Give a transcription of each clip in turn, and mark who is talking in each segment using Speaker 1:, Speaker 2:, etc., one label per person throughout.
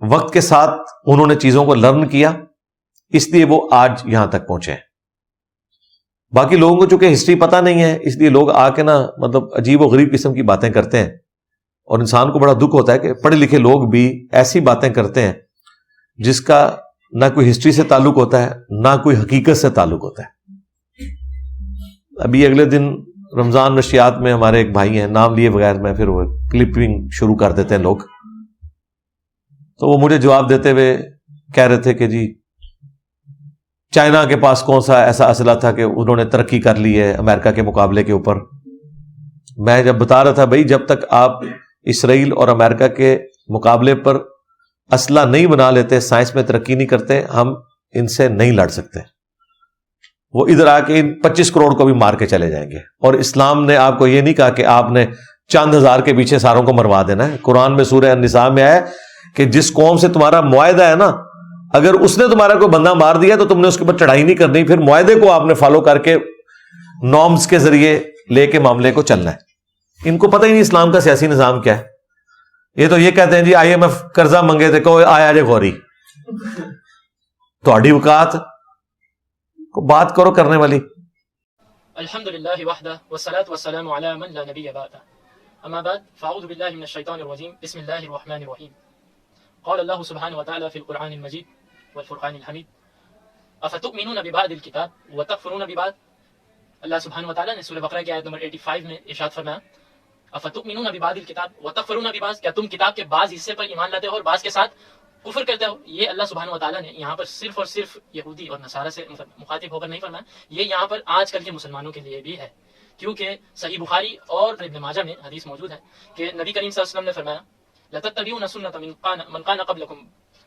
Speaker 1: وقت کے ساتھ انہوں نے چیزوں کو لرن کیا، اس لیے وہ آج یہاں تک پہنچے ہیں۔ باقی لوگوں کو چونکہ ہسٹری پتہ نہیں ہے، اس لیے لوگ آ کے نا مطلب عجیب و غریب قسم کی باتیں کرتے ہیں، اور انسان کو بڑا دکھ ہوتا ہے کہ پڑھے لکھے لوگ بھی ایسی باتیں کرتے ہیں جس کا نہ کوئی ہسٹری سے تعلق ہوتا ہے نہ کوئی حقیقت سے تعلق ہوتا ہے۔ ابھی اگلے دن رمضان نشریات میں ہمارے ایک بھائی ہیں، نام لیے بغیر میں پھر وہ کلپنگ شروع کر دیتے ہیں لوگ، تو وہ مجھے جواب دیتے ہوئے کہہ رہے تھے کہ جی چائنا کے پاس کون سا ایسا اسلحہ تھا کہ انہوں نے ترقی کر لی ہے امریکہ کے مقابلے کے اوپر۔ میں جب بتا رہا تھا بھائی جب تک آپ اسرائیل اور امریکہ کے مقابلے پر اسلحہ نہیں بنا لیتے، سائنس میں ترقی نہیں کرتے، ہم ان سے نہیں لڑ سکتے۔ وہ ادھر آ کے ان 25 کروڑ کو بھی مار کے چلے جائیں گے، اور اسلام نے آپ کو یہ نہیں کہا کہ آپ نے چند ہزار کے پیچھے ساروں کو مروا دینا ہے۔ قرآن میں سورہ النساء میں ہے کہ جس قوم سے تمہارا معاہدہ ہے نا، اگر اس نے تمہارا کوئی بندہ مار دیا تو تم نے اس کے اوپر چڑھائی نہیں کرنی، پھر معاہدے کو آپ نے فالو کر کے نارمز کے ذریعے لے کے معاملے کو چلنا ہے۔ ان کو پتہ ہی نہیں اسلام کا سیاسی نظام کیا ہے۔ یہ تو یہ کہتے ہیں جی IMF قرضہ منگے تھے کہ آیا جے غوری، تہاڈی اوقات کو بات کرو کرنے والی۔
Speaker 2: الحمدللہ وحدہ والصلاة والسلام علی من لا نبی بعدہ، اما بعد فاعوذ باللہ من الشیطان الرجیم، بسم اللہ الرحمن الرحیم۔ قال اللہ سبحانہ وتعالی فی القرآن المجید والفرقان الحمید، افتؤمنون ببعض الکتاب وتکفرون ببعض۔ اللہ سبحانہ وتعالی نے سورہ بقرہ کی آیت نمبر 85 میں ارشاد فرمایا افتؤمنون ببعض الکتاب وتکفرون ببعض، کیا تم کتاب کے بعض حصے پر ایمان لاتے ہو اور بعض کے ساتھ کفر کرتے ہو۔ یہ اللہ سبحانہ وتعالی نے یہاں پر صرف اور صرف یہودی اور نصارہ سے مخاطب ہو کر نہیں فرمایا، یہ یہاں پر آج کل کے مسلمانوں کے لیے بھی ہے، کیونکہ صحیح بخاری اور ابن ماجہ میں حدیث موجود ہے کہ نبی کریم صلی اللہ علیہ وسلم نے فرمایا لَتَتَّبِعُونَ سُنَّةَ مَنْ كَانَ قَبْلَكُمْ،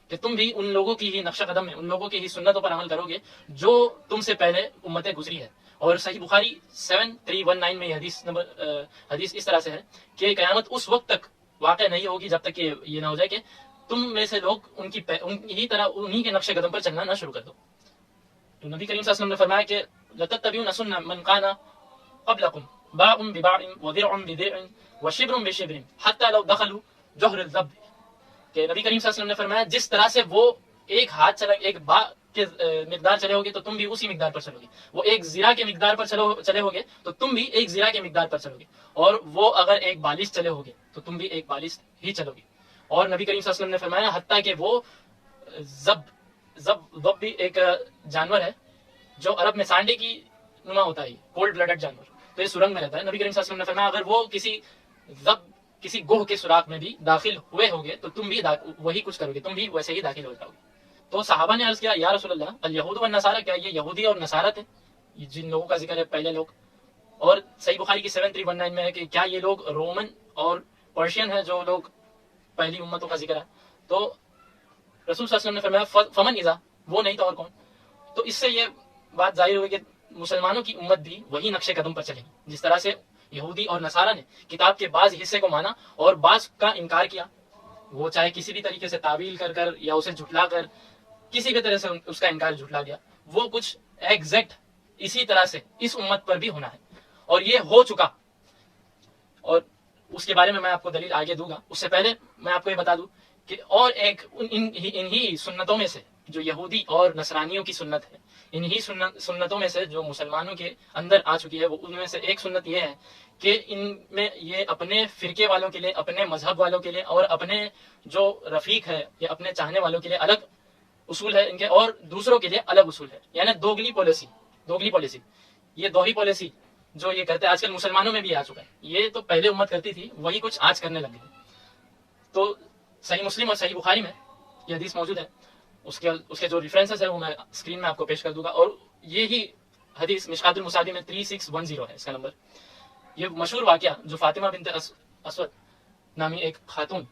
Speaker 2: کہ تم بھی ان لوگوں کی ہی نقش قدم میں، ان لوگوں کی ہی سنتوں پر عمل کرو گے جو تم سے پہلے امتیں گزری ہے۔ اور صحیح بخاری 7319 میں یہ حدیث اس طرح سے ہے کہ قیامت اس وقت تک واقع نہیں ہوگی جب تک کہ یہ نہ ہو جائے کہ تم میں سے لوگ انہی طرح انہی کے نقش قدم پر چلنا نہ شروع کر دو۔ تو نبی کریم صلی اللہ علیہ وسلم نے فرمایا کہ لَتَتَّبِعُونَ سُنَّةَ مَنْ كَانَ قَبْلَكُمْ بَاعٌ بِبَاعٍ وَذِرْعٌ بِذِرْعٍ وَشِبْرٌ بِشِبْرٍ حَتَّى لَوْ دَخَلُوا جُحْرَ الذَّبِّ، کہ نبی کریم صلی اللہ علیہ وسلم نے فرمایا جس طرح سے وہ ایک ہاتھ چلا، ایک با کے مقدار چلے ہوگے تو تم بھی اسی مقدار پر چلو گے، وہ ایک زرا کے مقدار پر چلے ہوگے تو تم بھی ایک زرا کے مقدار پر چلو گے، اور وہ اگر ایک بالش چلے ہوگے تو تم بھی ایک بالش ہی چلو گے۔ اور نبی کریم صلی اللہ علیہ وسلم نے فرمایا حتیٰ کہ وہ ضب بھی ایک جانور ہے جو عرب میں سانڈے کی نما ہوتا ہے، کولڈ بلڈڈ جانور، تو یہ سرنگ میں رہتا ہے۔ نبی کریم صلی اللہ علیہ وسلم نے فرمایا اگر وہ کسی گوہ کے سوراخ میں بھی داخل ہوئے ہوگے تو تم بھی وہی کچھ کرو گے، تم بھی ویسے ہی داخل ہو جاؤ گے۔ تو صحابہ نے عرض کیا یا رسول اللہ الیہود والنصارى، کیا یہ یہودی اور نصارہ تھے جن لوگوں کا ذکر ہے پہلے لوگ؟ اور صحیح بخاری کی 7319 میں ہے کہ کیا یہ لوگ رومن اور پرشین ہیں جو لوگ پہلی امتوں کا ذکر ہے؟ تو رسول صلی اللہ علیہ وسلم نے فرمایا فمن اذا، وہ نہیں تو اور کون؟ تو اس سے یہ بات ظاہر ہوئی کہ مسلمانوں کی امت بھی وہی نقش قدم پر چلے گی، جس طرح سے یہودی اور نصارہ نے کتاب کے بعض حصے کو مانا اور بعض کا انکار کیا، وہ چاہے کسی بھی طریقے سے تعویل کر یا اسے جھٹلا کر کسی بھی طرح سے اس کا انکار جھٹلا دیا، وہ کچھ ایگزیکٹ اسی طرح سے اس امت پر بھی ہونا ہے، اور یہ ہو چکا، اور اس کے بارے میں آپ کو دلیل آگے دوں گا۔ اس سے پہلے میں آپ کو یہ بتا دوں کہ اور ایک انہی سنتوں میں سے جو یہودی اور نصرانیوں کی سنت ہے، انہی سنتوں میں سے جو مسلمانوں کے اندر آ چکی ہے، وہ ان میں سے ایک سنت یہ ہے کہ ان میں یہ اپنے فرقے والوں کے لیے، اپنے مذہب والوں کے لیے اور اپنے جو رفیق ہے یا اپنے چاہنے والوں کے لیے الگ اصول ہے ان کے، اور دوسروں کے لیے الگ اصول ہے، یعنی دوگلی پالیسی، یہ دوہری پالیسی جو یہ کرتے ہیں آج کل مسلمانوں میں بھی آ چکا ہے۔ یہ تو پہلے امت کرتی تھی، وہی کچھ آج کرنے لگ گئی۔ تو صحیح مسلم اور صحیح بخاری میں یہ حدیث موجود ہے، اس کے جو ریفرنسز ہے وہ میں اسکرین میں آپ کو پیش کر دوں گا، اور یہی حدیث مشکات المصابیح میں 3610 ہے اس کا نمبر۔ یہ مشہور واقعہ جو فاطمہ بنت اسود نامی ایک خاتون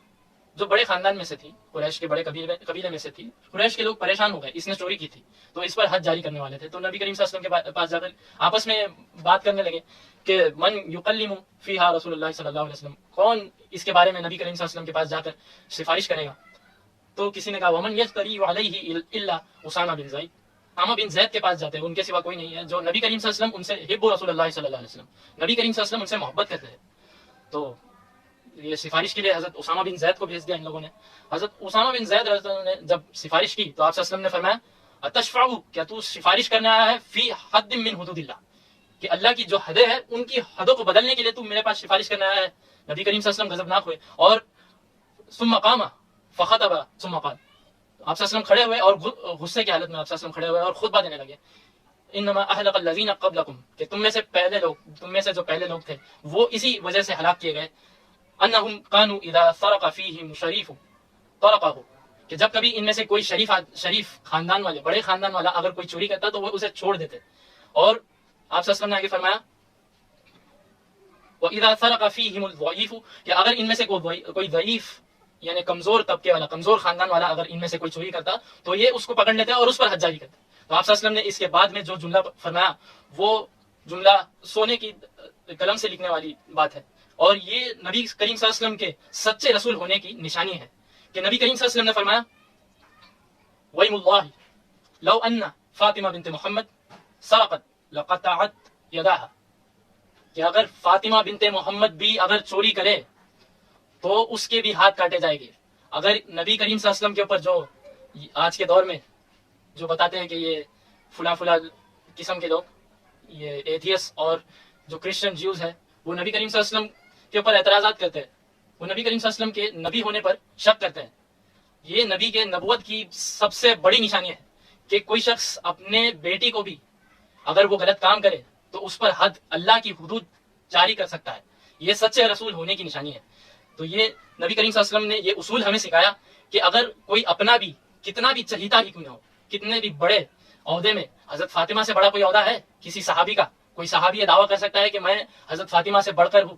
Speaker 2: جو بڑے خاندان میں سے تھی، قریش کے بڑے قبیلے میں سے تھی، قریش کے لوگ پریشان ہو گئے، اس نے چوری کی تھی تو اس پر حد جاری کرنے والے تھے، تو نبی کریم صلی اللہ علیہ وسلم کے پاس جا کر آپس میں بات کرنے لگے کہ من یکلم فیہا رسول اللہ صلی اللہ علیہ وسلم، کون اس کے بارے میں نبی کریم صلی اللہ علیہ وسلم کے پاس جا کر سفارش کرے گا؟ تو کسی نے کہا ومن یجتری علیہ الا اسامہ بن زید، اسامہ بن زید کے پاس جاتے ہیں، ان کے سوا کوئی نہیں ہے جو نبی کریم صلی اللہ علیہ وسلم ان سے حب رسول اللہ صلی اللہ علیہ وسلم، نبی کریم صلی اللہ علیہ وسلم ان سے محبت کرتے ہیں۔ تو یہ سفارش کے لیے حضرت اسامہ بن زید کو بھیج دیا ان لوگوں نے. حضرت اسامہ بن زید رضی اللہ عنہ نے جب سفارش کی تو آپ صلی اللہ علیہ وسلم نے فرمایا اتشفع، کیا تو سفارش کرنے آیا ہے فی حد من حدود اللہ، کہ اللہ کی جو حدیں ہیں ان کی حدوں کو بدلنے کے لیے تو میرے پاس سفارش کرنے آیا ہے. نبی کریم صلی اللہ علیہ وسلم غضبناک ہوئے اور ثم قام فخطب ثم قال، آپ صلی اللہ علیہ وسلم کھڑے ہوئے اور غصے کی حالت میں آپ صلی اللہ علیہ وسلم کھڑے ہوئے اور خطبہ دینے لگے. انما اہلک الذین قبلکم، کہ تم میں سے جو پہلے لوگ تھے وہ اسی وجہ سے ہلاک کیے گئے. انہم کانوا اذا سرق فیہم شریف طرقہ، کہ جب کبھی ان میں سے کوئی شریف خاندان والے، بڑے خاندان والا اگر کوئی چوری کرتا تو وہ اسے چھوڑ دیتے. اور آپ صلی اللہ علیہ وسلم نے آگے فرمایا وَإِذَا سَرَقَ فِيهِمُ الضَّعِيفُ، کہ اگر ان میں سے کوئی ضعیف یعنی کمزور طبقے والا، کمزور خاندان والا اگر ان میں سے کوئی چوری کرتا تو یہ اس کو پکڑ لیتے اور اس پر حد جاری کرتے. تو آپ صلی اللہ علیہ وسلم نے اس کے بعد میں جو جملہ فرمایا وہ جملہ سونے کی قلم سے لکھنے والی بات ہے، اور یہ نبی کریم صلی اللہ علیہ وسلم کے سچے رسول ہونے کی نشانی ہے کہ نبی کریم صلی اللہ علیہ وسلم نے فرمایا وَيْمُ اللَّهِ لَوْ أَنَّ فاطمہ بنت محمد سرقت لقطعت یداها، کہ اگر فاطمہ بنت محمد بھی اگر چوری کرے تو اس کے بھی ہاتھ کاٹے جائے گے. اگر نبی کریم صلی اللہ علیہ وسلم کے اوپر جو آج کے دور میں جو بتاتے ہیں کہ یہ فلاں قسم کے لوگ، یہ ایتھیس اور جو کرسچن جیوز ہے، وہ نبی کریم صلی اللہ علیہ وسلم کے اوپر اعتراضات کرتے ہیں، وہ نبی کریم صلی اللہ علیہ وسلم کے نبی ہونے پر شک کرتے ہیں. یہ نبی کے نبوت کی سب سے بڑی نشانی ہے کہ کوئی شخص اپنے بیٹی کو بھی اگر وہ غلط کام کرے تو اس پر حد، اللہ کی حدود جاری کر سکتا ہے. یہ سچے رسول ہونے کی نشانی ہے. تو یہ نبی کریم صلی اللہ علیہ وسلم نے یہ اصول ہمیں سکھایا کہ اگر کوئی اپنا بھی کتنا بھی چہیتا ہی کیوں نہ ہو، کتنے بھی بڑے عہدے میں، حضرت فاطمہ سے بڑا کوئی عہدہ ہے کسی صحابی کا؟ کوئی صحابی یہ دعویٰ کر سکتا ہے کہ میں حضرت فاطمہ سے بڑھ کر ہوں؟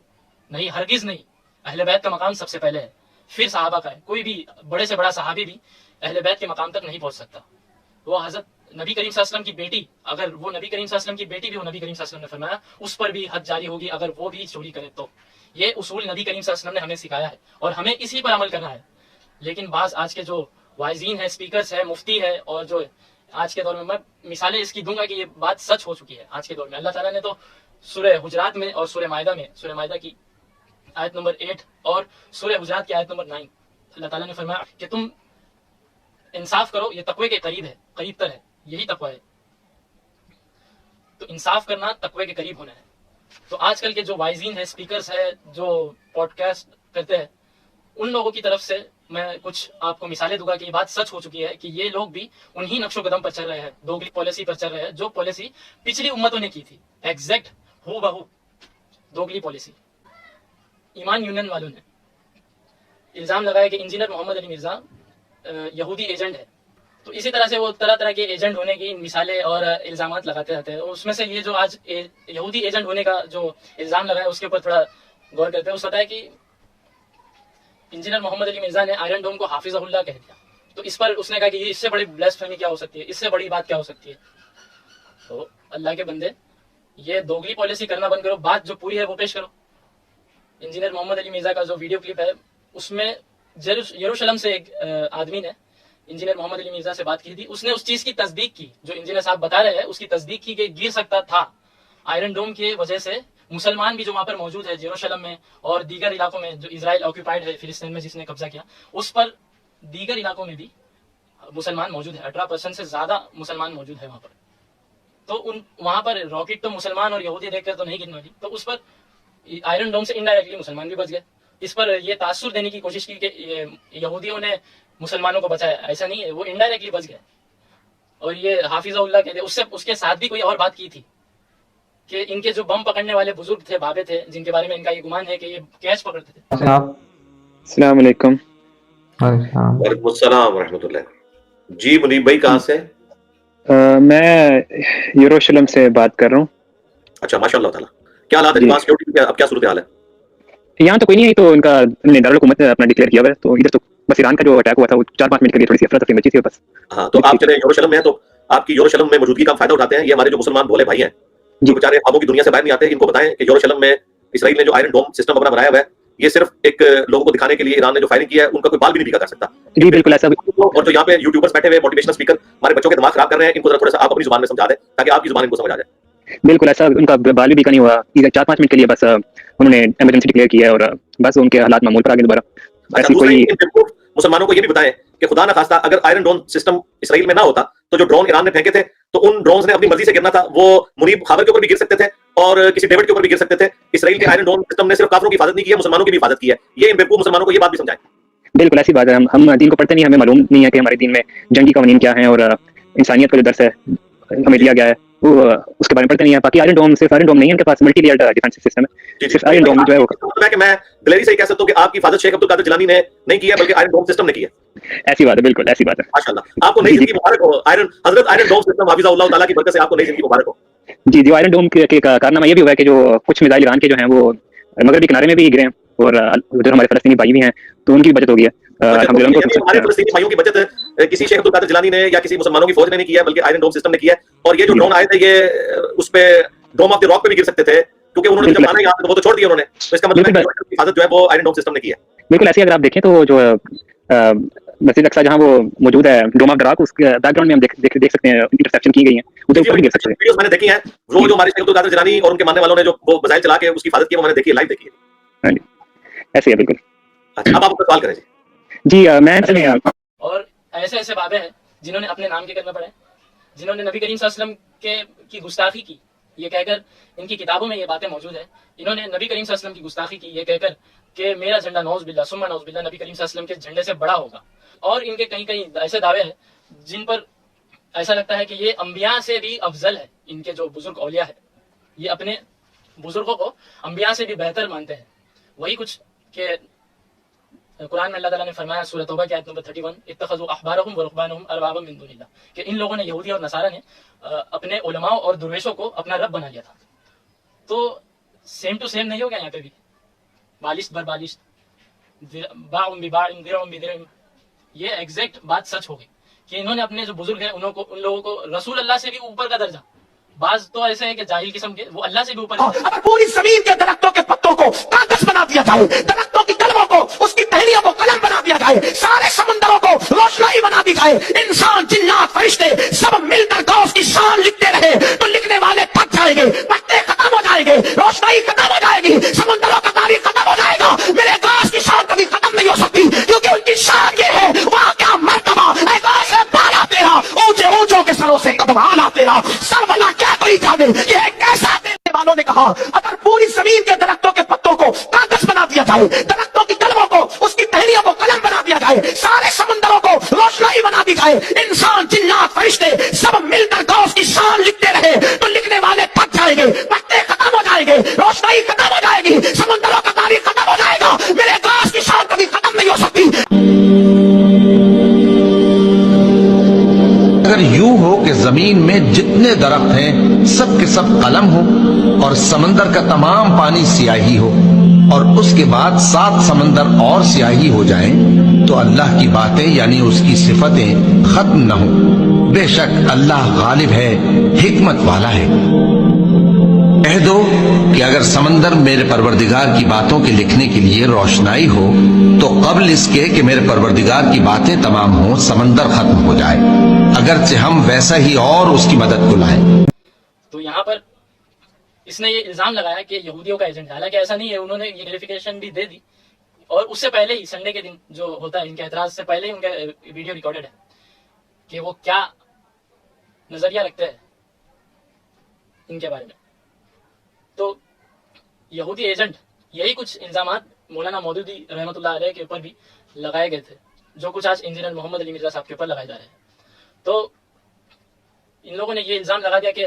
Speaker 2: نہیں، ہرگز نہیں. اہل بیت کا مقام سب سے پہلے ہے، پھر صحابہ کا ہے. کوئی بھی بڑے سے بڑا صحابی بھی اہل بیت کے مقام تک نہیں پہنچ سکتا. وہ حضرت نبی کریم صلی اللہ علیہ وسلم کی بیٹی، اگر وہ نبی کریم صلی اللہ علیہ وسلم کی بیٹی بھی ہو، نبی کریم صلی اللہ علیہ وسلم نے فرمایا اس پر بھی حد جاری ہوگی اگر وہ بھی چوری کرے تو. یہ اصول نبی کریم صلی اللہ علیہ وسلم نے ہمیں سکھایا ہے اور ہمیں اسی پر عمل کرنا ہے. لیکن بعض آج کے جو واعظین ہیں، اسپیکرز ہیں، مفتی ہے، اور جو آج کے دور میں مثالیں اس کی دوں گا کہ یہ بات سچ ہو چکی ہے آج کے دور میں. اللہ تعالیٰ نے تو سورہ حجرات میں اور سورہ مائدہ کی آیت نمبر 8 اور سورہ حجرات کی آیت نمبر 9 اللہ تعالیٰ نے فرمایا کہ تم انصاف کرو، یہ تقوی کے قریب تر ہے. یہی تقوی ہے. تو انصاف کرنا تقوی کے قریب ہونا ہے. تو آج کل کے جو وائزین ہیں، اسپیکرز ہیں، جو پوڈ کاسٹ کرتے ہیں، ان لوگوں کی طرف سے میں کچھ آپ کو مثالیں دوں گا کہ یہ بات سچ ہو چکی ہے کہ یہ لوگ بھی انہی نقش و قدم پر چل رہے ہیں، دوگلی پالیسی پر چل رہے ہیں جو پالیسی پچھلی امتوں نے کی تھی. ایگزیکٹ ہو بہو دوگلی پالیسی. ایمان یونین والوں نے الزام لگایا کہ انجینئر محمد علی مرزا یہودی ایجنٹ ہے. تو اسی طرح سے وہ طرح طرح کے ایجنٹ ہونے کی مثالیں اور الزامات لگاتے رہتے ہیں. اس میں سے یہ جو آج یہودی ایجنٹ ہونے کا جو الزام لگا ہے اس کے اوپر تھوڑا غور کرتے ہیں. اس پتہ ہے کہ انجینئر محمد علی مرزا نے آئرن ڈوم کو حافظہ اللہ کہہ دیا. تو اس پر اس نے کہا کہ یہ اس سے بڑی بلیسفیمی کیا ہو سکتی ہے، اس سے بڑی بات کیا ہو سکتی ہے. تو اللہ کے بندے، یہ دوگلی پالیسی کرنا بند کرو، بات جو پوری ہے وہ پیش کرو. انجینئر محمد علی مرزا کا جو ویڈیو کلپ ہے اس میں یروشلم سے ایک آدمی نے انجینئر محمد علی مرزا سے بات کی تھی. اس نے اس چیز کی تصدیق کی جو انجینئر صاحب بتا رہے ہیں، اس کی تصدیق کی کہ گر سکتا تھا آئرن ڈوم کی وجہ سے. مسلمان بھی جو وہاں پر موجود ہے یروشلم میں اور دیگر علاقوں میں جو اسرائیل آکوپائڈ ہے، فلسطین میں جس نے قبضہ کیا، اس پر دیگر علاقوں میں بھی مسلمان موجود ہے. 18% سے زیادہ مسلمان موجود ہے وہاں پر. تو وہاں پر راکٹ تو مسلمان اور یہودی دیکھ کر تو نہیں گرنے والی. تو اس پر آئرن ڈوم سے انڈائریکٹلی مسلمان بھی بچ گئے. اس پر یہ تاثر دینے کی کوشش کی کہ یہودیوں نے مسلمانوں کو بچایا، ایسا نہیں ہے، وہ انڈائریکٹلی بچ گئے. اور یہ حافظہ اللہ کہتے ہیں. اس کے ساتھ بھی کوئی اور بات کی تھی کہ ان کے جو بم پکڑنے والے بزرگ تھے، بابے تھے، جن کے بارے میں ان کا یہ گمان ہے کہ یہ کیچ پکڑتے تھے.
Speaker 3: السلام علیکم.
Speaker 1: وعلیکم السلام ورحمۃ اللہ. جی منیب بھائی کہاں سے؟
Speaker 3: میں یروشلم سے بات کر رہا ہوں.
Speaker 1: اچھا، ماشاء اللہ تعالیٰ. کیا حالات ہے وہاں سیکورٹی کی؟ اب کیا صورتحال ہے؟
Speaker 3: یہاں تو کوئی نہیں ہے، تو ان کا انہوں نے دارالحکومت اپنا ڈکلیئر کیا ہوا ہے. تو ادھر تو بس ایران کا جو اٹیک ہوا تھا وہ 4-5 منٹ کے لیے تھوڑی سی افراتفری مچی تھی بس.
Speaker 1: ہاں، تو آپ چلے یروشلم میں ہیں، تو آپ کی یروشلم میں موجودگی کا فائدہ اٹھاتے ہیں. یہ ہمارے جو مسلمان بھولے بھائی ہیں جو بیچارے خوابوں کی دنیا سے باہر نہیں آتے، ان کو بتائیں کہ یروشلم میں اسرائیل نے جو آئرن ڈوم سسٹم اپنا بنایا ہوا ہے، یہ صرف ایک لوگوں کو دکھانے کے لیے ایران نے جو فائرنگ کی ہے ان کا کوئی بال بھی نہیں بھیگا کر سکتا.
Speaker 3: جی بالکل ایسا.
Speaker 1: اور جو یہاں پہ یوٹیوبرز بیٹھے ہوئے موٹیویشنل اسپیکر ہمارے بچوں کے دماغ خراب کر رہے ہیں، ان کو ذرا تھوڑا سا آپ اپنی زبان میں سمجھا دیں تاکہ آپ کی زبان ان کو سمجھ آ جائے.
Speaker 3: بالکل ایسا، ان کا بال بھی نہیں ہوا. 4-5 منٹ کے لیے بس انہوں نے ایمرجنسی ڈکلیئر کی ہے اور بس ان کے حالات معمول پر آ گئے دوبارہ. ایسی کوئی
Speaker 1: مسلمانوں کو یہ بھی بتائیں کہ خدا نہ خواستہ اگر آئرن ڈوم سسٹم اسرائیل میں نہ ہوتا تو جو ڈرون ایران نے پھینکے تھے تو ان ڈرونز نے اپنی مرضی سے گرنا تھا. وہ منیب خاور کے اوپر بھی گر سکتے تھے اور کسی ڈیوڈ کے اوپر بھی گر سکتے تھے. اسرائیل کے آئرن ڈوم سسٹم نے صرف کافروں کی حفاظت نہیں کی ہے, مسلمانوں کی بھی حفاظت کی ہے. یہ ان بیوقوف مسلمانوں کو یہ بات بھی سمجھائیں.
Speaker 3: بالکل ایسی بات ہے. ہم دین کو پڑھتے نہیں, ہمیں معلوم نہیں ہے کہ ہمارے دین میں جنگی قوانین کیا ہیں اور انسانیت کا جو درس ہے ہمیں دیا گیا ہے وہ اس کے بارے میں پڑھتے نہیں ہیں. باقی آئرن ڈوم صرف آئرن ڈوم نہیں ہے, ان کے پاس ملٹی لیئرڈ ڈیفینس سسٹم ہے. صرف آئرن ڈوم جو ہے وہ
Speaker 1: کہ میں دلیری سے ہی کہہ سکتا ہوں کہ آپ کی حفاظت شیخ عبد القادر جیلانی نے نہیں کی ہے بلکہ آئرن ڈوم سسٹم نے کی ہے.
Speaker 3: ایسی بات ہے, بالکل ایسی بات ہے.
Speaker 1: ماشاءاللہ آپ کو نئی زندگی مبارک ہو. حضرت آئرن ڈوم سسٹم حافظ اللہ تعالیٰ کی برکت سے آپ کو نئی زندگی مبارک ہو.
Speaker 3: جی جی, آئرن ڈوم کے کارنامہ یہ بھی ہوا ہے کہ جو کچھ میزائل ایران کے جو ہیں وہ مغربی کنارے میں بھی گرے ہیں اور جو ہمارے فلسطینی بھائی بھی ہیں تو ان کی بھی بچت ہو گئی ہے.
Speaker 1: ہمارے فلسطینی بھائیوں کی بچت کسی شیخ عبد القادر جیلانی نے یا کسی مسلمانوں کی فوج نے نہیں کی ہے بلکہ آئرن ڈوم سسٹم نے کی ہے. اور یہ جو ڈرون آئے تھے یہ اس پہ ڈوم آف دی راک پہ بھی گر سکتے تھے کیونکہ انہوں نے جب مانا یہاں وہ تو چھوڑ دیا انہوں نے. تو اس کا مطلب ہے کہ حفاظت جو ہے وہ آئرن ڈوم سسٹم نے کی ہے.
Speaker 3: بالکل ایسے اگر آپ دیکھیں تو جو مسجد اقصیٰ جہاں وہ موجود ہے ڈوم آف دی راک, اس کے بیک گراؤنڈ میں ہم دیکھ سکتے ہیں انٹرسیپشن کی گئی ہیں, ادھر اوپر بھی گر سکتے ہیں.
Speaker 1: ویڈیوز میں نے دیکھی ہیں وہ جو ہمارے شیخ عبد القادر جیلانی اور ان کے ماننے والوں نے جو وہ میزائل چلا کے اس کی حفاظت کی وہ میں نے دیکھی ہے, لائیو دیکھی ہے.
Speaker 3: ہاں جی ایسے ہے بالکل.
Speaker 1: اب آپ سوال کریں
Speaker 3: جی. میں
Speaker 2: اور ایسے ایسے بابے ہیں جنہوں نے اپنے نام کے کلمے پڑھے, جنہوں نے نبی کریم صلی اللہ علیہ وسلم کی گستاخی کی یہ کہہ کر, ان کی کتابوں میں یہ باتیں موجود ہیں, انہوں نے نبی کریم صلی اللہ علیہ وسلم کی گستاخی کی یہ کہہ کر کہ میرا جھنڈا نعوذ باللہ ثم نعوذ باللہ نبی کریم صلی اللہ علیہ وسلم کے جھنڈے سے بڑا ہوگا. اور ان کے کہیں کہیں ایسے دعوے ہیں جن پر ایسا لگتا ہے کہ یہ انبیاء سے بھی افضل ہے. ان کے جو بزرگ اولیاء ہیں یہ اپنے بزرگوں کو انبیاء سے بھی بہتر مانتے ہیں. وہی کچھ کہ قرآن میں اللہ تعالیٰ نے فرمایا سورہ توبہ کی آیت نمبر 31 اتخذوا احبارهم ورهبانهم اربابا من دون اللہ, کہ ان لوگوں نے یہودی اور نصارہ نے اپنے علماء اور درویشوں کو اپنا رب بنا لیا تھا. تو سیم ٹو سیم نہیں ہو گیا یہاں پہ بھی, بالشت بر بالشت, باع بباع ذرع بذرع, یہ ایگزیکٹ بات سچ ہو گئی کہ انہوں نے اپنے جو بزرگ ہیں ان لوگوں کو رسول اللہ سے بھی اوپر کا درجہ, بعض تو ایسے ہیں کہ جاہل قسم کے وہ اللہ سے بھی اوپر.
Speaker 4: اگر پوری زمین کے درختوں کے پتوں کو کاغذ بنا دیا جائے, درختوں کی کلموں کو اس کی ٹہنیوں کو قلم بنا دیا جائے, سارے سمندروں کو روشنائی بنا دی جائے, انسان جنات فرشتے سب مل کر غوث کی شان لکھتے رہے تو لکھنے والے تھک جائیں گے, پتے ختم ہو جائیں گے, روشنائی ختم ہو جائے گی, سمندروں کا تاریخ ختم ہو جائے گا. میرے غوث کی شان کبھی ختم نہیں ہو سکتی کیونکہ ان کی شان یہ ہے وہاں کیا مرتبہ اے غوث ہے بالا تیرا, اونچے اونچوں کے سروں سے قدم آنا تیرا, سر بنا کیا کوئی جانے. یہ ایک ایسا دینے والوں نے کہا اگر پوری زمین کے درختوں کے پتوں کو کاغذ بنا دیا جائے, درختوں کی کلموں کو اس کی ٹہنیوں کو قلم بنا دیا جائے, سارے سمندروں کو روشنائی بنا دی جائے, انسان جنات فرشتے سب مل کر غوث کی شان لکھتے رہے تو لکھنے والے تھک جائیں گے, پتے ختم ہو جائیں گے, روشنائی ختم ہو جائے گی, سمندروں کا تاریخ ختم ہو جائے گا. میرے غوث کی شان کبھی ختم نہیں ہو سکتی.
Speaker 5: اگر یوں ہو کہ زمین میں جتنے درخت ہیں سب کے سب قلم ہو اور سمندر کا تمام پانی سیاہی ہو اور اس کے بعد 7 سمندر اور سیاہی ہو جائیں تو اللہ کی باتیں یعنی اس کی صفتیں ختم نہ ہوں. بے شک اللہ غالب ہے, حکمت والا ہے. کہہ دو کہ اگر سمندر میرے پروردگار کی باتوں کے لکھنے کے لیے روشنائی ہو تو قبل اس کے کہ میرے پروردگار کی باتیں تمام ہوں سمندر ختم ہو جائے, اگرچہ ہم ویسا ہی اور اس کی مدد کو لائیں.
Speaker 2: تو یہاں پر اس نے یہ الزام لگایا کہ یہودیوں کا ایجنٹ, حالانکہ ایسا نہیں ہے. انہوں نے یہ کلیریفیکیشن بھی دے دی اور اس سے پہلے ہی سنڈے کے دن جو ہوتا ہے ان کے اعتراض سے پہلے ہی ان کا ویڈیو ریکارڈڈ ہے کہ وہ کیا نظریہ رکھتے ہیں ان کے بارے میں. تو یہودی ایجنٹ, یہی کچھ الزامات مولانا مودودی رحمۃ اللہ علیہ کے اوپر بھی لگائے گئے تھے جو کچھ آج انجینئر محمد علی مرزا صاحب کے اوپر لگائے جا رہے ہیں. تو ان لوگوں نے یہ الزام لگا دیا کہ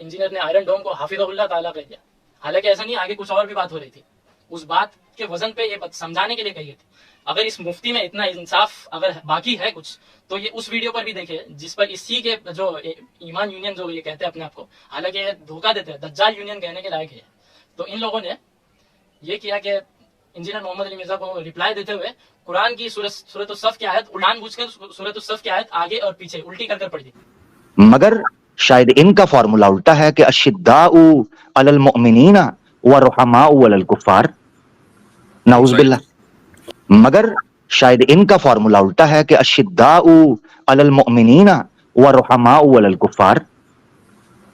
Speaker 2: انجینئر نے آئرن ڈوم کو حافظ اللہ تعالیٰ کہہ دیا, حالانکہ ایسا نہیں, آگے کچھ اور بھی بات ہو رہی تھی. اس بات کے وزن پہ یہ سمجھانے کے لیے کہی گئی تھی. اگر اس مفتی میں اتنا انصاف اگر باقی ہے کچھ تو یہ اس ویڈیو پر بھی دیکھے جس پر اسی کے جو ایمان یونین جو یہ کہتے ہیں اپنے آپ کو, حالانکہ یہ دھوکہ دیتے ہیں, دجال یونین کہنے کے لائق ہے. تو ان لوگوں نے یہ کیا کہ انجینئر محمد علی مرزا کو ریپلائی دیتے ہوئے قرآن کی سورۃ الصف کی آیت جان بوجھ کر سورۃ الصف کی آیت آگے اور پیچھے الٹی کر کر پڑھ دی.
Speaker 6: مگر شاید ان کا فارمولا الٹا ہے کہ اشداء علی المؤمنین ورحماء علی الکفار. نعوذ باللہ. مگر شاید ان کا فارمولا الٹا ہے کہ اشداء علی المؤمنین ورحماء علی الکفار.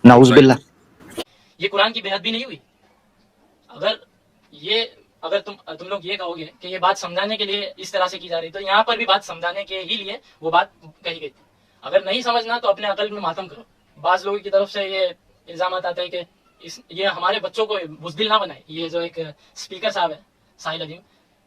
Speaker 6: نعوذ باللہ.
Speaker 2: یہ قرآن کی بے ادبی نہیں ہوئی؟ اگر تم لوگ یہ کہو گے کہ یہ بات سمجھانے کے لیے اس طرح سے کی جا رہی، تو یہاں پر بھی بات سمجھانے کے ہی لیے وہ بات کہی گئی تھی. اگر نہیں سمجھنا تو اپنے عقل میں ماتم کرو. بعض لوگوں کی طرف سے یہ الزامات آتے ہیں کہ یہ ہمارے بچوں کو بزدل نہ بنائے. یہ جو ایک اسپیکر صاحب ہے ساحل عظیم،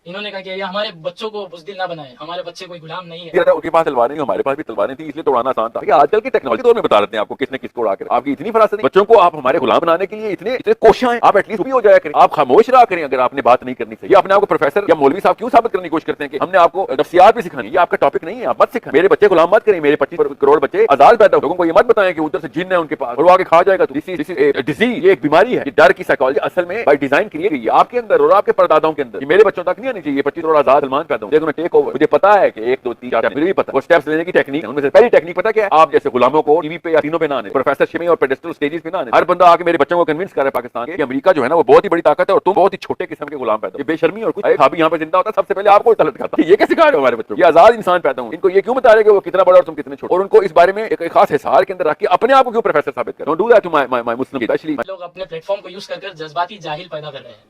Speaker 2: انہوں نے کہا کہ یہ ہمارے بچوں کو بزدل نہ بنائے، ہمارے بچے کوئی غلام نہیں ہے.
Speaker 7: ان کے پاس تلواریں نہیں، ہمارے پاس بھی تلواریں تھیں، اس لیے توڑانا آسان تھا. آج کل کی ٹیکنالوجی دور میں بتا دیتے ہیں آپ کو کس نے کس کو اڑا کر. آپ کی اتنی فراست ہے، بچوں کو آپ ہمارے غلام بنانے کے لیے اتنے کوشاں ہیں. آپ ایٹ لیسٹ بھی ہو جایا کریں، آپ خاموش رہا کریں اگر آپ نے بات نہیں کرنی چاہیے. اپنے آپ کو پروفیسر یا مولوی صاحب کیوں ثابت کرنے کی کوشش کرتے ہیں کہ ہم نے آپ کو نفسیات بھی سکھانی. یہ آپ کا ٹاپک نہیں ہے، آپ مت سکھائیں. میرے بچے غلام مت کریں. میرے 25 کروڑ بچے آزاد پیدا ہو. لوگوں کو یہ مت بتائیں کہ ادھر سے جن ہے ان کے پاس اور وہ آگے کھا جائے گا. ڈیزیز، یہ ایک بیماری ہے. یہ ڈر کی سائیکالوجی اصل میں بائی ڈیزائن کریٹ ہوئی ہے آپ کے اندر اور آپ کے پرداداؤں کے اندر. یہ میرے بچوں تک نہیں آنی چاہیے. 25 کروڑ آزاد سلمان پیدا ہو، ٹیک اوور. مجھے پتا ہے کہ 1 2 3 4 مجھے بھی پتا وہ سٹیپس لینے کی ٹیکنیک ہے. ان میں سے پہلی ٹیکنیک پتا کیا ہے؟ آپ جیسے غلاموں کو ٹی وی پہ یا تینوں پہ نہ آنے، پروفیسر شپ میں اور پیڈسٹل سٹیجز پہ نہ آنے. ہر بندہ آ کے میرے بچوں کو کنونس کر رہا ہے پاکستان کے کہ امریکہ جو ہے نا وہ بہت ہی بڑی طاقت ہے اور تم بہت ہی چھوٹے قسم کے غلام پیدا ہو. یہ بے شرمی اور کچھ ایک بھابی یہاں پہ زندہ ہوتا ہے سب سے پہلے آپ کو طلب کرتا ہے. یہ کیسے سکھا رہے ہو ہمارے بچوں کو؟ یہ آزاد انسان پیدا ہوں. ان کو یہ کیوں بتا رہے کہ وہ کتنا بڑا اور تم کتنے چھوٹے، اور ان کو اس بارے میں ایک خاص حصار کے اندر رکھ کے اپنے آپ کو کیوں پروفیسر ثابت کرو. Do that to my Muslim especially.
Speaker 2: لوگ اپنے پلیٹ فارم کو یوز کر جذباتی جاہل پیدا کر رہے ہیں،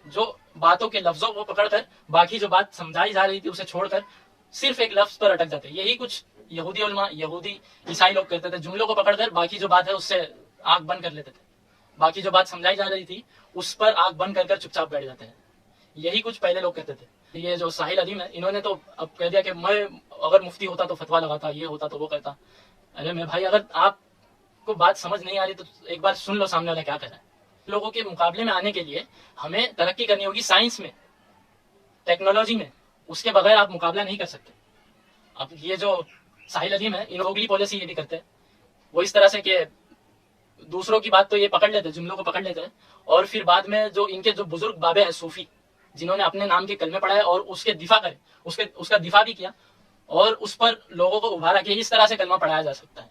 Speaker 2: جو باتوں کے لفظوں کو پکڑ کر باقی جو بات سمجھائی جا رہی تھی اسے چھوڑ کر صرف ایک لفظ پر اٹک جاتے ہیں. یہی کچھ یہودی علماء، یہودی عیسائی لوگ کرتے تھے. جملوں کو پکڑ کر باقی جو بات ہے اس سے آنکھ بند کر لیتے تھے. باقی جو بات سمجھائی جا رہی تھی اس پر آنکھ بند کر چپ چاپ بیٹھ جاتے ہیں. یہی کچھ پہلے لوگ کرتے تھے. یہ جو ساحل عظیم ہے، انہوں نے تو اب کہہ دیا کہ میں اگر مفتی ہوتا تو فتویٰ لگاتا، یہ ہوتا تو وہ کرتا. ارے میں بھائی، اگر آپ کو بات سمجھ نہیں آ رہی تو ایک بار سن لو سامنے والا کیا کر رہا ہے. لوگوں کے مقابلے میں آنے کے لیے ہمیں ترقی کرنی ہوگی سائنس میں، ٹیکنالوجی میں. اس کے بغیر آپ مقابلہ نہیں کر سکتے. اب یہ جو ساحل عظیم ہے، ان ہوگلی پالیسی یہ بھی کرتے ہیں. وہ اس طرح سے کہ دوسروں کی بات تو یہ پکڑ لیتے، جملوں کو پکڑ لیتے ہیں، اور پھر بعد میں جو ان کے جو بزرگ بابے ہیں صوفی، جنہوں نے اپنے نام کے کلمے پڑھائے اور اس کے دفاع کرے، اس کا دفاع بھی کیا اور اس پر لوگوں کو ابھارا کہ اس طرح سے کلمہ پڑھایا جا سکتا ہے.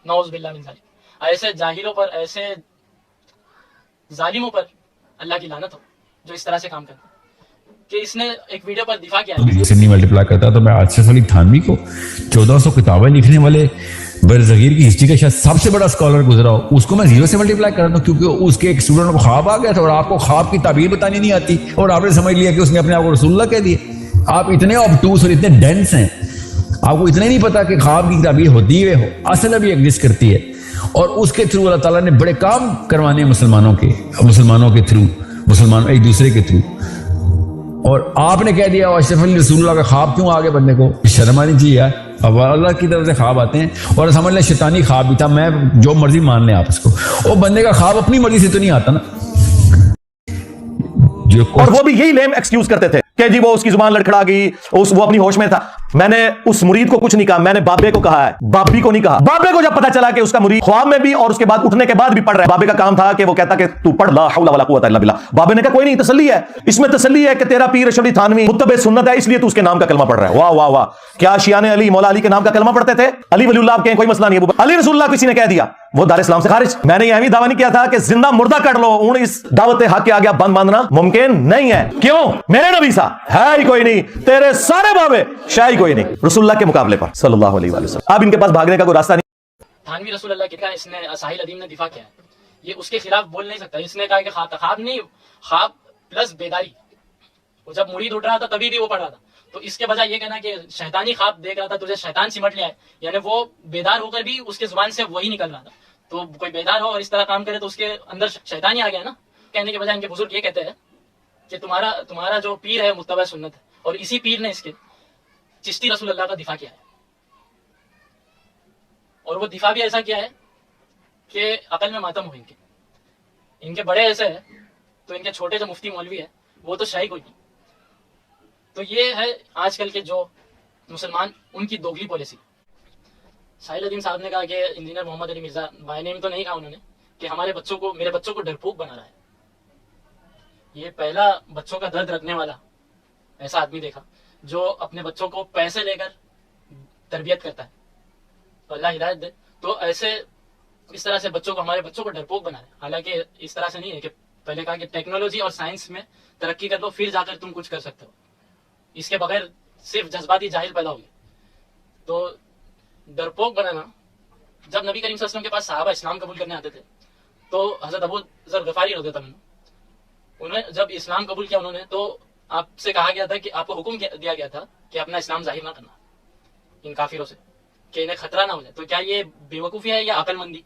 Speaker 2: نعوذ باللہ من ذالک. ایسے جاہلوں پر، ایسے ظالموں پر اللہ کی لعنت ہو جو اس طرح سے کام کرتے ہیں. کہ اس نے ایک ویڈیو پر دفاع کیا ہے.
Speaker 8: سے نہیں ملٹیپلائی کرتا تو میں آصف علی تھانوی کو 1400 کتابیں لکھنے والے برصغیر کی ہسٹری کا شاید سب سے بڑا اسکالر گزرا ہو، اس کو میں 0 سے ملٹیپلائی کر رہا ہوں کیونکہ اس کے ایک اسٹوڈنٹ کو خواب آ گیا تھا اور آپ کو خواب کی تعبیر بتانی نہیں آتی اور آپ نے سمجھ لیا کہ اس نے اپنے آپ کو رسول اللہ کہہ دیا. آپ اتنے آبٹوس اور اتنے ڈینس ہیں، آپ کو اتنا ہی نہیں پتا کہ خواب کی تعبیر ہوتی ہے، اصل بھی ایگزسٹ کرتی ہے اور اس کے تھرو اللہ تعالیٰ نے بڑے کام کروانے مسلمانوں کے تھرو، مسلمان ایک دوسرے کے تھرو. اور آپ نے کہہ دیا اشرف علی رسول اللہ کا خواب کیوں آگے بندے کو شرم آنی چاہیے یار. اب اللہ کی طرف سے خواب آتے ہیں اور سمجھ لیں شیطانی خواب بھی تھا، میں جو مرضی مان لیں آپ اس کو. وہ بندے کا خواب اپنی مرضی سے تو نہیں آتا نا.
Speaker 1: اور وہ بھی یہی لیم ایکسکیوز کرتے تھے کہ جی وہ اس کی زبان لڑکھڑا گئی، وہ اپنی ہوش میں تھا. میں نے اس مرید کو کچھ نہیں کہا، میں نے بابے کو کہا ہے، بابی کو نہیں کہا. بابے کو جب پتا چلا کہ اس کا مرید خواب میں بھی اور اس کے بعد اٹھنے کے بعد بھی پڑھ رہا ہے، بابے کا کام تھا کہ وہ کہتا کہ تو پڑھ لا حول ولا قوت الا باللہ. بابے نے کہا کوئی نہیں، تسلی ہے اس میں، تسلی ہے کہ تیرا پیر اشرف علی تھانوی متبع سنت ہے اس لیے تو اس کے نام کا کلمہ پڑھ رہا ہے. واہ واہ واہ. کیا شیعان علی مولا علی کے نام کا کلمہ پڑھتے تھے؟ علی ولی اللہ کے کوئی مسئلہ نہیں. علی رسول اللہ کسی نے کہہ دیا وہ دار اسلام سے خارج. میں نے یہ بھی دعویٰ نہیں کیا تھا کہ زندہ مردہ کر لو، ان اس دعوت حق کے آگے بند باندھنا ممکن نہیں ہے. کیوں؟ میرے نبی سا ہے ہی کوئی نہیں، تیرے سارے بابے شاہ ہی کوئی نہیں رسول اللہ کے مقابلے پر صلی اللہ علیہ وسلم. اب ان کے پاس بھاگنے کا کوئی راستہ نہیں.
Speaker 2: تھانوی رسول اللہ کا اس نے ساحل عظیم نے دفاع کیا ہے، یہ اس کے خلاف بول نہیں سکتا. اس نے کہا کہ خواب نہیں، خواب پلس بیداری. وہ جب مرید اٹھ رہا تھا تبھی بھی وہ پڑھ رہا تھا، تو اس کے بجائے یہ کہنا کہ شیطانی خواب دیکھ رہا تھا تجھے شیطان سمٹ لیا ہے، یعنی وہ بیدار ہو کر بھی اس کے زبان سے وہی نکل رہا تھا. تو کوئی بیدار ہو اور اس طرح کام کرے تو اس کے اندر شیطان ہی آ گیا نا. کہنے کے بجائے ان کے بزرگ یہ کہتے ہیں کہ تمہارا جو پیر ہے متبع سنت ہے، اور اسی پیر نے اس کے چشتی رسول اللہ کا دفاع کیا ہے. اور وہ دفاع بھی ایسا کیا ہے کہ عقل میں ماتم ہو. ان کے بڑے ایسے ہیں تو ان کے چھوٹے جو مفتی مولوی ہے وہ تو شاہی کوئی نہیں. تو یہ ہے آج کل کے جو مسلمان، ان کی دوگلی پالیسی. ساحل عظیم صاحب نے کہا کہ engineer Muhammad Ali Mirza, by name تو نہیں کہا انہوں نے، کہ میرے بچوں کو ڈرپوک بنا رہا ہے. یہ پہلا بچوں کا درد رکھنے والا ایسا آدمی دیکھا جو اپنے بچوں کو پیسے لے کر تربیت کرتا ہے. تو اللہ ہدایت دے. تو اس طرح سے ہمارے بچوں کو ڈرپوک بنا رہے ہیں. حالانکہ اس طرح سے نہیں ہے کہ پہلے کہا کہ ٹیکنالوجی اور سائنس میں ترقی کر دو پھر جا کر تم کچھ کر سکتے ہو. اس کے بغیر صرف جذباتی جاہل پیدا ہوگی. تو ڈرپوک بنانا، جب نبی کریم صلی اللہ علیہ وسلم کے پاس صحابہ اسلام قبول کرنے آتے تھے تو حضرت ابو ذر غفاری رضی اللہ عنہ انہوں نے جب اسلام قبول کیا انہوں نے تو آپ سے کہا گیا تھا کہ آپ کو حکم دیا گیا تھا کہ اپنا اسلام ظاہر نہ کرنا ان کافروں سے کہ انہیں خطرہ نہ ہو جائے. تو کیا یہ بے وقوفی ہے یا عقل مندی؟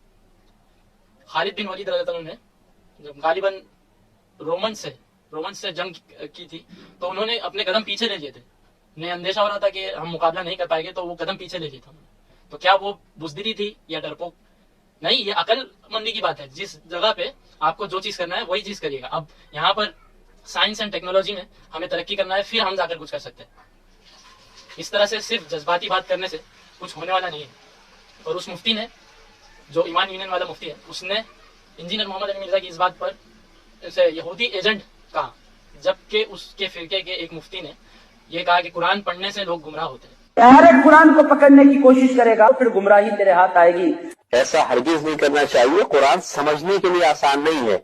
Speaker 2: خالد بن ولید رضی اللہ عنہ نے جب غالباً رومن سے جنگ کی تھی تو انہوں نے اپنے قدم پیچھے لے لیے تھے. انہیں اندیشہ ہو رہا تھا کہ ہم مقابلہ نہیں کر پائیں گے تو وہ قدم پیچھے لے لیے تھے. تو کیا وہ بزدلی تھی یا ڈرپوک؟ نہیں, یہ عقل مندی کی بات ہے. جس جگہ پہ آپ کو جو چیز کرنا ہے وہی چیز کریے گا. اب یہاں پر سائنس اینڈ ٹیکنالوجی میں ہمیں ترقی کرنا ہے, پھر ہم جا کر کچھ کر سکتے ہیں. اس طرح سے صرف جذباتی بات کرنے سے کچھ ہونے والا نہیں ہے. اور اس مفتی نے, جو ایمان یونین والا مفتی ہے, اس نے انجینئر محمد علی مرزا کی اس بات پر اسے یہودی ایجنٹ کہا, جبکہ اس کے فرقے کے ایک مفتی نے یہ کہا کہ قرآن پڑھنے سے لوگ گمراہ ہوتے ہیں.
Speaker 9: ڈائریکٹ قرآن کو پکڑنے کی کوشش کرے گا پھر گمراہی تیرے ہاتھ آئے گی.
Speaker 10: ایسا ہرگز نہیں کرنا چاہیے. قرآن سمجھنے کے لیے آسان نہیں ہے,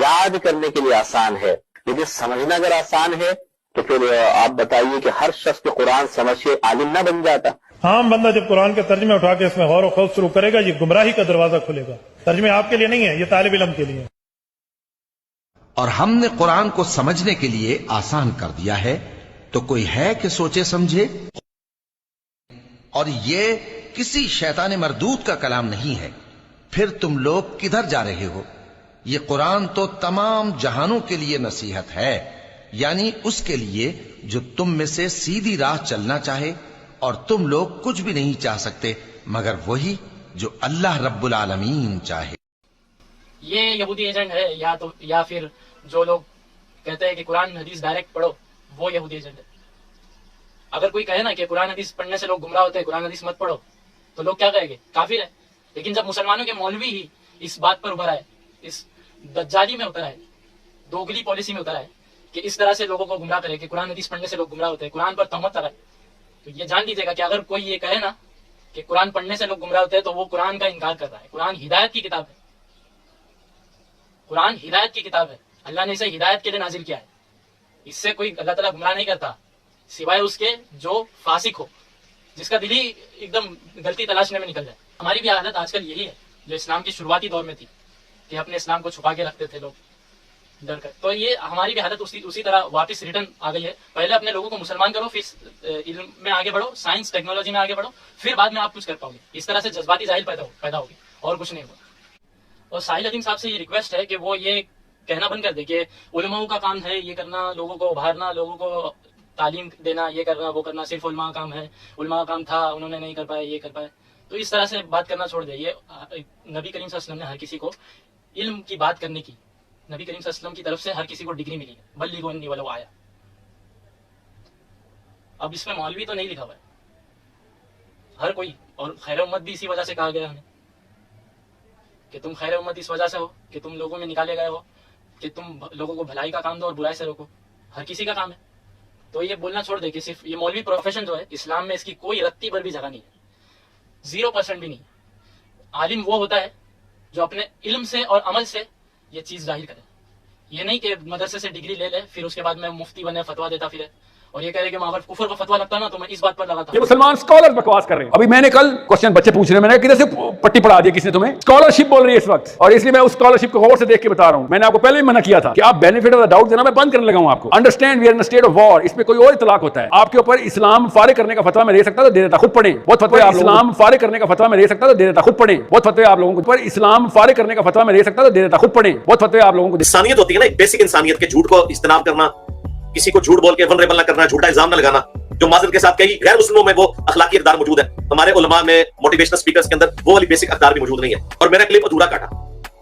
Speaker 10: یاد کرنے کے لیے آسان ہے, لیکن سمجھنا اگر آسان ہے تو پھر آپ بتائیے کہ ہر شخص کو قرآن سمجھ کے عالم نہ بن جاتا.
Speaker 11: عام بندہ جب قرآن کے ترجمے اٹھا کے اس میں غور و خوض شروع کرے گا, یہ گمراہی کا دروازہ کھلے گا. ترجمے آپ کے لیے نہیں ہے, یہ طالب علم کے لیے.
Speaker 5: اور ہم نے قرآن کو سمجھنے کے لیے آسان کر دیا ہے, تو کوئی ہے کہ سوچے سمجھے؟ اور یہ کسی شیطان مردود کا کلام نہیں ہے. پھر تم لوگ کدھر جا رہے ہو؟ یہ قرآن تو تمام جہانوں کے لیے نصیحت ہے, یعنی اس کے لیے جو تم میں سے سیدھی راہ چلنا چاہے, اور تم لوگ کچھ بھی نہیں چاہ سکتے مگر وہی جو اللہ رب العالمین چاہے.
Speaker 2: یہ یہودی ایجنٹ ہے یا پھر جو لوگ کہتے ہیں کہ قرآن حدیث ڈائریکٹ پڑھو, وہ یہودی ایجنٹ ہے. اگر کوئی کہے نا کہ قرآن حدیث پڑھنے سے لوگ گمراہ ہوتے ہیں, قرآن حدیث مت پڑھو, تو لوگ کیا کہیں گے؟ کافر ہے. لیکن جب مسلمانوں کے مولوی ہی اس بات پر ابھر آئے, اس دجالی میں اتر آئے, دوگلی پالیسی میں اتر آئے کہ اس طرح سے لوگوں کو گمراہ کرے کہ قرآن حدیث پڑھنے سے لوگ گمراہ ہوتے ہیں, قرآن پر تہمت لگائے, تو یہ جان لیجیے گا کہ اگر کوئی یہ کہے نا کہ قرآن پڑھنے سے لوگ گمراہ ہوتے ہیں تو وہ قرآن کا انکار کر رہا ہے. قرآن ہدایت کی کتاب ہے, قرآن ہدایت کی کتاب ہے. اللہ نے اسے ہدایت کے لیے نازل کیا ہے. اس سے کوئی اللہ تعالیٰ گمراہ نہیں کرتا سوائے اس کے جو فاسق ہو, جس کا دل ہی ایک دم غلطی تلاشنے میں نکل جائے. ہماری بھی حالت آج کل یہی ہے جو اسلام کے شروعاتی دور میں تھی کہ اپنے اسلام کو چھپا کے رکھتے تھے لوگ ڈر کر. تو یہ ہماری بھی حالت اسی طرح واپس ریٹرن آ گئی ہے. پہلے اپنے لوگوں کو مسلمان کرو, پھر علم میں آگے بڑھو, سائنس ٹیکنالوجی میں آگے بڑھو, پھر بعد میں آپ کچھ کر پاؤ گے. اس طرح سے جذباتی ظاہر پیدا ہوگی اور کچھ نہیں ہوگا. اور ساحل عظیم صاحب سے یہ ریکویسٹ ہے کہ وہ یہ کہنا بند کر دے کہ علماء کا کام ہے یہ کرنا, لوگوں کو ابھارنا, لوگوں کو تعلیم دینا, یہ کرنا وہ کرنا, صرف علماء کا کام ہے, علماء کا کام تھا انہوں نے نہیں کر پائے, یہ کر پائے. تو اس طرح سے بات کرنا چھوڑ دے. یہ نبی کریم صلی اللہ علیہ وسلم نے ہر کسی کو علم کی بات کرنے کی, نبی کریم صلی اللہ علیہ وسلم کی طرف سے ہر کسی کو ڈگری ملی ہے, بلغوا عنی ولو آیا. اب اس میں مولوی تو نہیں لکھا ہوا ہے, ہر کوئی. اور خیر امت بھی اسی وجہ سے کہا گیا ہمیں کہ تم خیر امت اس وجہ سے ہو کہ تم لوگوں میں نکالے گئے ہو کہ تم لوگوں کو بھلائی کا کام دو اور برائی سے روکو. ہر کسی کا کام ہے. تو یہ بولنا چھوڑ دے کہ صرف یہ مولوی پروفیشن جو ہے اسلام میں اس کی کوئی رتی پر بھی جگہ نہیں ہے, 0% بھی نہیں. عالم وہ ہوتا ہے جو اپنے علم سے اور عمل سے یہ چیز ظاہر کرے. یہ نہیں کہ مدرسے سے ڈگری لے لے پھر اس کے بعد میں مفتی بنے فتوا دیتا پھرے اور یہ کہہ رہے کہ اگر کفر کا فتوا لگتا نا تو میں اس بات پر لگاتا.
Speaker 12: یہ مسلمان اسکالر بکواس کر رہے ہیں. ابھی میں نے کل کوشچن بچے پوچھ رہے ہیں, میں نے کدھر سے پٹی پڑھا دی کس نے تمہیں؟ اسکالرشپ بول رہی ہے اس وقت, اور اس لیے میں اس اسکالرشپ کو غور سے دیکھ کے بتا رہا ہوں. میں نے آپ کو پہلے بھی منع کیا تھا کہ آپ بینیفٹ آف دا ڈاؤٹ دینا میں بند کرنے لگا ہوں آپ کو. Understand we are in state of war. اس میں کوئی اور اطلاق ہوتا ہے. آپ کے اوپر اسلام فارغ کرنے کا فتوا میں دے سکتا تو دے دیتا, خود پڑھیں. بہت فتوی آپ اسلام فارغ کرنے کا فتوا میں دے سکتا تو دے دیتا, خود پڑھیں. بہت فتوی آپ لوگوں کو اسلام فارغ کرنے کا فتوا میں دے سکتا تو دے دیتا, خود پڑھیں. بہت فتوی آپ لوگوں کو.
Speaker 1: انسانیت ہوتی ہے نا, ایک بیسک انسانیت کے جھوٹ کو اجتناب کرنا, کسی کو جھوٹ بول کے ولنریبل نہ کرنا, جھوٹا الزام نہ لگانا. جو معذرت کے ساتھ کئی غیر مسلموں میں وہ اخلاقی اقدار موجود ہے, ہمارے علماء میں موٹیویشنل سپیکرز کے اندر وہ والی بیسک اقدار بھی موجود نہیں ہے. اور میرا کلپ ادھورا کاٹا,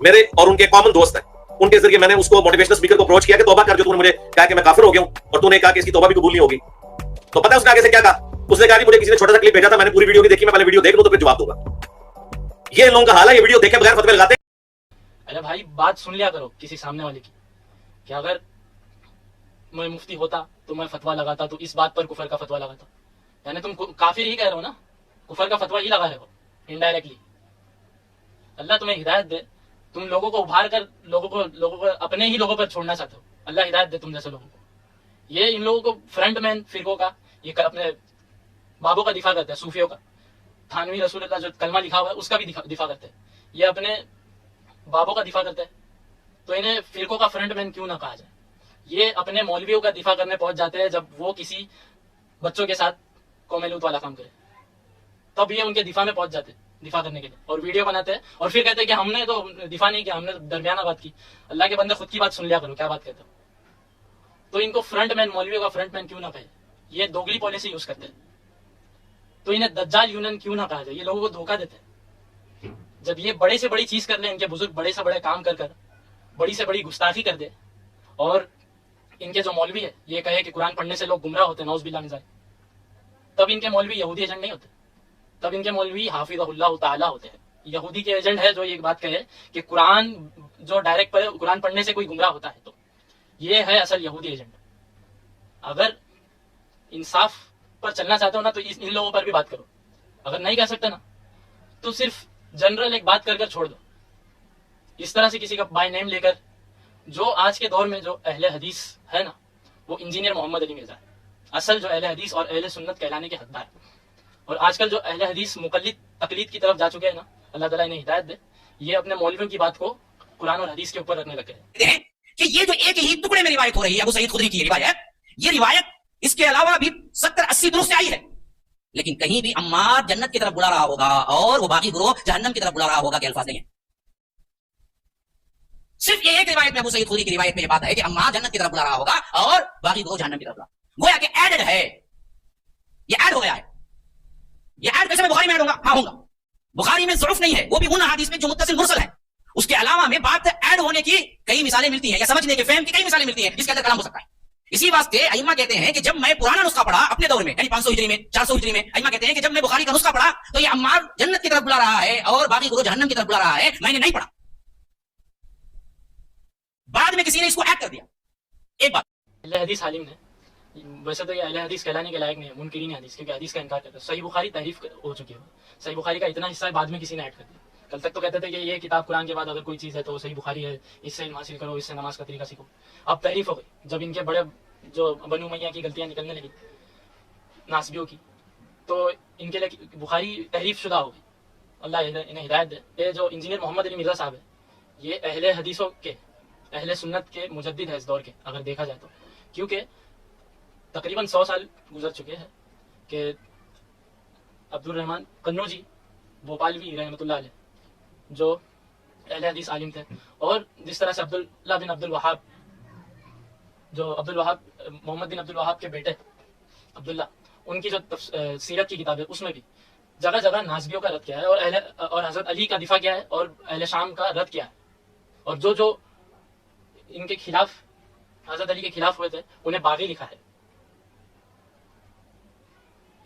Speaker 1: میرے اور ان کے کامن دوست ہیں, ان کے ذریعے میں نے اس کو موٹیویشنل سپیکر کو اپروچ کیا کہ توبہ کر, جو تو نے مجھے کہا کہ میں کافر ہو گیا ہوں اور تو نے کہا کہ اس کی توبہ بھی قبول نہیں ہوگی. تو پتہ ہے اس نے آگے سے کیا کہا؟ اس نے کہا کہ مجھے کسی نے چھوٹا سا کلپ بھیجا تھا, میں نے پوری ویڈیو نہیں دیکھی, میں پہلے ویڈیو دیکھ لوں تو پھر جواب دوں گا. یہ ان لوگوں کا حال ہے, یہ ویڈیو دیکھے بغیر فتوے لگاتے ہیں.
Speaker 2: ارے بھائی بات سن لیا کرو کسی سامنے والے کی, کہ اگر میں مفتی ہوتا تو میں فتوا لگاتا تو اس بات پر کفر کا فتوا لگاتا. یعنی تم کافر ہی کہہ رہے ہو نا, کفر کا فتوا ہی لگا رہے ہو انڈائریکٹلی. اللہ تمہیں ہدایت دے, تم لوگوں کو ابھار کر لوگوں کو اپنے ہی لوگوں پر چھوڑنا چاہتے ہو. اللہ ہدایت دے تم جیسے لوگوں کو. یہ ان لوگوں کو فرنٹ مین فرقوں کا, یہ اپنے بابوں کا دفاع کرتے ہیں, صوفیوں کا. تھانوی رسول اللہ جو کلمہ لکھا ہوا ہے اس کا بھی دفاع کرتے ہیں. یہ اپنے بابوں کا دفاع کرتے ہیں. تو انہیں فرقوں کا فرنٹ مین کیوں نہ کہا جائے؟ یہ اپنے مولویوں کا دفاع کرنے پہنچ جاتے ہیں جب وہ کسی بچوں کے ساتھ قوم لوط والا کام کرے، تب یہ ان کے دفاع میں پہنچ جاتے ہیں، دفاع کرنے کے لیے، اور ویڈیو بناتے ہیں اور پھر کہتے ہیں کہ ہم نے تو دفاع نہیں کیا، ہم نے درمیانہ بات کی۔ اللہ کے بندے خود کی بات سن لیا کرو، کیا بات کہتے ہو؟ تو ان کو فرنٹ مین، مولویوں کا فرنٹ مین کیوں نہ کہے؟ یہ دوگلی پالیسی یوز کرتے ہیں۔ تو انہیں دجال یونین کیوں نہ کہا جائے؟ یہ لوگوں کو دھوکہ دیتے ہیں۔ جب یہ بڑے سے بڑی چیز کر لیں، ان کے بزرگ بڑے سے بڑے کام کر کر بڑی سے بڑی گستاخی کر دے، اور ان کے جو مولوی ہے یہ کہے کہ قرآن پڑھنے سے لوگ گمراہ ہوتے ہیں، نعوذ باللہ من ذالک، تب ان کے مولوی یہودی ایجنٹ نہیں ہوتے، تب ان کے مولوی حافظ اللہ تعالی ہوتے ہیں۔ یہودی کے ایجنٹ ہے جو یہ بات کہے کہ قرآن جو ڈائریکٹ پڑھے، قرآن پڑھنے سے کوئی گمراہ ہوتا ہے، تو یہ ہے اصل یہودی ایجنٹ۔ اگر انصاف پر چلنا چاہتے ہو نا تو ان لوگوں پر بھی بات کرو، اگر نہیں کہہ سکتے نا تو صرف جنرل ایک بات کر کر چھوڑ دو، اس طرح سے کسی کا بائی نیم لے کر۔ جو آج کے دور میں جو اہل حدیث ہے نا، وہ انجینئر محمد علی مرزا ہے، اصل جو اہل حدیث اور اہل سنت کہلانے کے حقدار۔ اور آج کل جو اہل حدیث مقلد تقلید کی طرف جا چکے ہیں نا، اللہ تعالیٰ انہیں ہدایت دے، یہ اپنے مولویوں کی بات کو قرآن اور حدیث کے اوپر رکھنے لگے ہیں
Speaker 13: کہ یہ جو ایک ہی ٹکڑے میں روایت ہو رہی ہے ابو سعید خدری کی روایت، یہ روایت اس کے علاوہ بھی 70-80 دروس سے آئی ہے، لیکن کہیں بھی عمار جنت کی طرف بلا رہا ہوگا اور وہ باقی گروہ جہنم کی طرف بلا رہا ہوگا کے الفاظ نہیں ہیں۔ صرف یہ ایک روایت میں ابو سعید خدری کی روایت میں یہ بات ہے کہ عمار جنت کی طرف بلا رہا ہوگا اور باقی گروہ جہنم کی طرف بلا، گویا کہ ایڈڈ ہے، یہ ایڈ ہو گیا ہے۔ یہ ایڈ کیسے میں بخاری میں ایڈ ہوں گا؟ ہاں ہوں گا۔ بخاری میں ضعف نہیں ہے، وہ بھی ان احادیث میں جو متصل مرسل ہے، اس کے علاوہ میں بات ایڈ ہونے کی کئی مثالیں ملتی ہیں، یا سمجھنے کے فہم کی کئی مثالیں ملتی ہیں جس کے اندر کلام ہو سکتا ہے۔ اسی واسطے ائمہ کہتے ہیں کہ جب میں پرانا نسخہ پڑھا اپنے دور میں، یعنی 500 ہجری میں، 400 ہجری میں، ائمہ کہتے ہیں کہ جب میں بخاری کا نسخہ پڑھا تو یہ عمار جنت کی طرف بلا رہا ہے اور باقی گروہ جہنم کی طرف بلا رہا ہے، میں نے نہیں پڑھا، بعد میں کسی نے اس کو ایڈ کر دیا۔ ایک بات
Speaker 2: اہل حدیث عالم نے، ویسے تو یہ اہل حدیث کہلانے کے لائق نہیں ہے، منکرین حدیث، کیونکہ حدیث کا انکار کرتے ہیں۔ صحیح بخاری تحریف ہو چکی ہے، صحیح بخاری کا اتنا حصہ بعد میں کسی نے ایڈ کر دیا۔ کل تک تو کہتے تھے کہ یہ کتاب قرآن کے بعد اگر کوئی چیز ہے تو صحیح بخاری ہے، اس سے علم حاصل کرو، اس سے نماز کا طریقہ سیکھو۔ اب تحریف ہو گئی، جب ان کے بڑے جو بنو امیہ کی غلطیاں نکلنے لگی ناسبیوں کی، تو ان کے لیے بخاری تحریف شدہ ہو گئی۔ اللہ انہیں ہدایت دے۔ یہ جو انجینئر محمد علی مرزا صاحب ہے، یہ اہل حدیثوں کے، اہل سنت کے مجدد ہے اس دور کے، اگر دیکھا جائے تو، کیونکہ تقریباً 100 سال گزر چکے ہیں کہ عبد الرحمن قنوجی بھوپالوی رحمۃ اللہ علیہ جو اہل حدیث عالم تھے، اور جس طرح سے عبداللہ بن عبد الوہاب، جو عبد الوہاب محمد بن عبد الوہاب کے بیٹے عبداللہ، ان کی جو سیرت کی کتاب ہے اس میں بھی جگہ جگہ ناسبیوں کا رد کیا ہے، اور حضرت علی کا دفاع کیا ہے، اور اہل شام کا رد کیا ہے، اور جو ان کے خلاف حضرت علی کے خلاف ہوئے تھے انہیں باغی لکھا ہے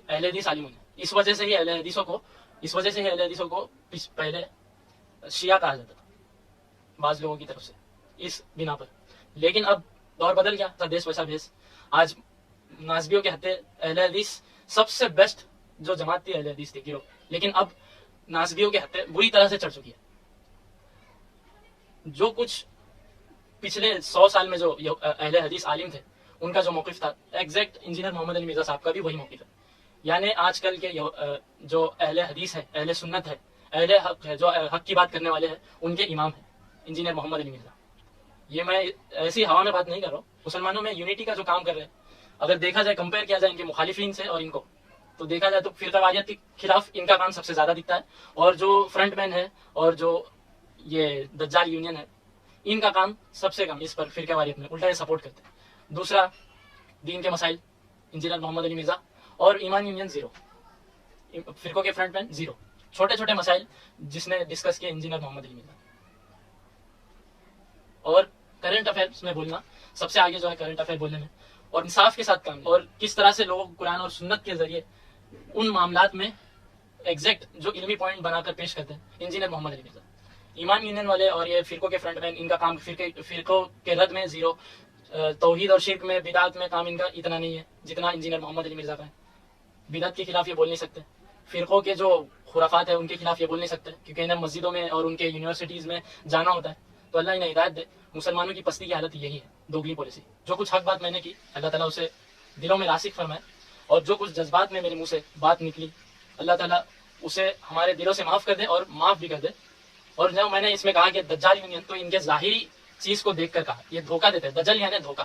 Speaker 2: اہل حدیث عالموں نے۔ اس وجہ سے ہی اہل حدیثوں کو پہلے شیعہ کہا جاتا تھا بعض لوگوں کی طرف سے، اس بنا پر۔ لیکن اب دور بدل گیا، دیس ویسا بھیس۔ آج ناسبیوں کے ہتھے اہل حدیث سب سے بیسٹ جو جماعت تھی اہل حدیث تھی گروہ، لیکن اب ناسبیوں کے ہتھے بری طرح سے چڑھ چکی ہے۔ جو کچھ پچھلے 100 سال میں جو اہل حدیث عالم تھے ان کا جو موقف تھا، ایگزیکٹ انجینئر محمد علی مرزا صاحب کا بھی وہی موقف ہے۔ یعنی آج کل کے جو اہل حدیث ہے، اہل سنت ہے، اہل حق ہے، جو حق کی بات کرنے والے ہیں، ان کے امام ہیں انجینئر محمد علی مرزا۔ یہ میں ایسی ہوا میں بات نہیں کر رہا ہوں، مسلمانوں میں یونٹی کا جو کام کر رہے ہیں، اگر دیکھا جائے، کمپیئر کیا جائے ان کے مخالفین سے اور ان کو، تو دیکھا جائے تو فرقہ واریت کے خلاف ان کا کام سب سے زیادہ دکھتا ہے، اور جو فرنٹ مین ہے اور جو یہ دجال یونین ہے، ان کا کام سب سے کم اس پر فرقہ واریت میں الٹا سپورٹ کرتے ہیں۔ دوسرا، دین کے مسائل انجینئر محمد علی مرزا، اور ایمان یونین زیرو، فرقوں کے فرنٹ مین زیرو، چھوٹے چھوٹے مسائل جس نے ڈسکس کیا انجینئر محمد علی مرزا۔ اور کرنٹ افیئرس میں بولنا سب سے آگے جو ہے کرنٹ افیئر بولنے میں، اور انصاف کے ساتھ کام، اور کس طرح سے لوگ قرآن اور سنت کے ذریعے ان معاملات میں ایگزیکٹ جو علمی پوائنٹ بنا کر پیش کرتے ہیں انجینئر محمد علی مرزا۔ ایمان یونین والے اور یہ فرقوں کے فرنٹ مین، ان کا کام فرقوں کے رد میں زیرو، توحید اور شرک میں، بدعت میں کام ان کا اتنا نہیں ہے جتنا انجینئر محمد علی مرزا کا ہے۔ بدعت کے خلاف یہ بول نہیں سکتے، فرقوں کے جو خرافات ہیں ان کے خلاف یہ بول نہیں سکتے، کیونکہ انہیں مسجدوں میں اور ان کے یونیورسٹیز میں جانا ہوتا ہے۔ تو اللہ انہیں ہدایت دے۔ مسلمانوں کی پستی کی حالت یہی ہے، دوگلی پالیسی۔ جو کچھ حق بات میں نے کی، اللہ تعالیٰ اسے دلوں میں راسخ فرمائے، اور جو کچھ جذبات میں میرے منہ سے بات نکلی، اللہ تعالیٰ اسے ہمارے دلوں سے معاف کر دے اور معاف بھی کر دے۔ اور جو میں نے اس میں کہا کہ دجال یونین، تو ان کے ظاہری چیز کو دیکھ کر کہا، یہ دھوکہ دیتے ہیں، دجل یعنی دھوکہ،